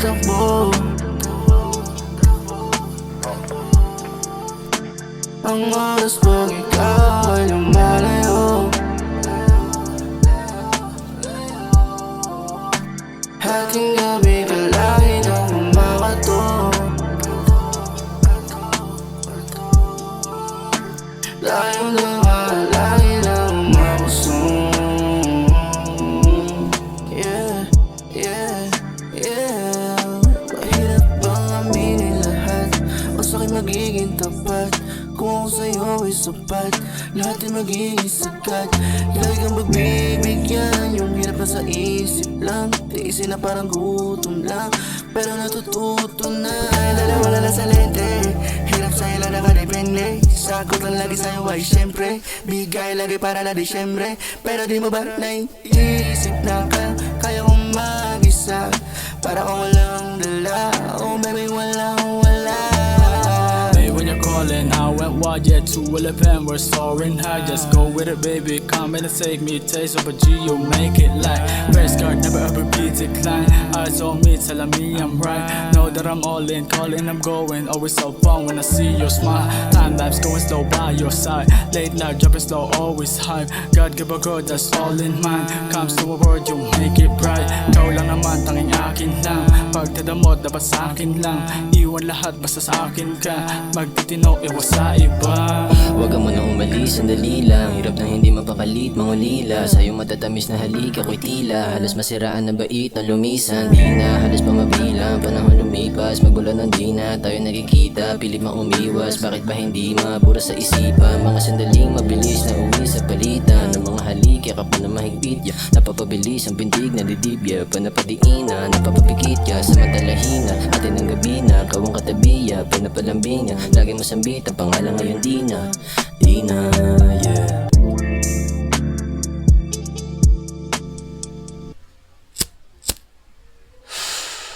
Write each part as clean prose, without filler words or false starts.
tumatakbo. Ang oras pag ikaw ay lumalayo, hating gabi ka lagi na kumakato. Tayong dalawa lagi na umakusong. Yeah, yeah, yeah. Mahirap bang aminin lahat, o sa'kin magiging tapat? Kung ako sa'yo ay sapat, lahat ay magiging sagat. Lagi kang pagbibigyan, yung hirap na sa isip lang. Tiisin na parang gutom lang, pero natututo na. Dalawa na lang sa lente, hirap sa'yo lang nakadepende. Sagot lang lagi sa'yo ay syempre, bigay lagi para na Disyembre. Pero di mo ba naiisip na kaya kong mag-isa, para kung walang dala. Oh baby, walang wala. When you're calling, I went wild, yeah, 211, we're soaring high. Just go with it, baby, come and take me. Taste of a G, you make it like first card, never ever be declined. Eyes on me, telling me I'm right. Know that I'm all in, calling, I'm going. Always so fun when I see your smile. Time lapse going slow by your side. Late night, jumping slow, always hype. God give a God, that's all in mind. Comes to a word, you make it bright. Ikaw lang naman, tanging akin lang. Pagdadamot, dapat sa'kin lang. Iwan lahat, basta sa'kin ka. Magtitino, iwas sa iba. Huwag ka muna umalis, sandali lang. Hirap nang hindi mapakalit, mangulila. Sa iyong matatamis na halik, ako'y tila. Halos masiraan na bait na lumisan. Di na, halos pa mabilang. Panahon lumipas, magmula ng di na tayo nagkikita. Pilit umiwas, bakit ba hindi mabura sa isipan? Mga sandaling mabilis na uwi sa palitan ng mga halik, yakap na mahigpit ya. Napapabilis ang pintig na didibya. Panapadiina, napapapikit ya. Samantalahina, atin ang gabi na. Kawang katabiya, panapalambinga. Lagi masambit ang pangalan ngayon di na, yeah.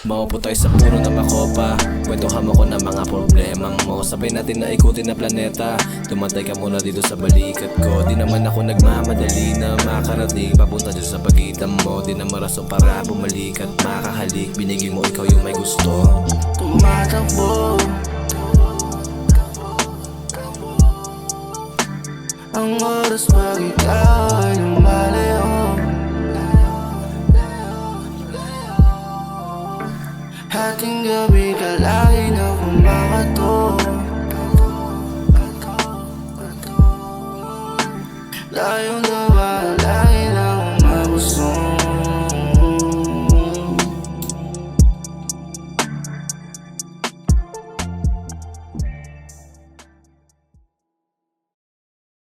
Maupo tayo sa puro na makopa, kwentuhan mo ko ng mga problema mo. Sabay natin na ikutin na planeta, tumatay ka muna dito sa balikat ko. Di naman ako nagmamadali na makarating papunta dito sa pagitan mo. Di naman rason para bumalik at makahalik, binigay mo ikaw yung may gusto. Tumatakbo, ang oras pag ikaw ay lumalayo, hating gabi ka lagi na kumakato. Tayong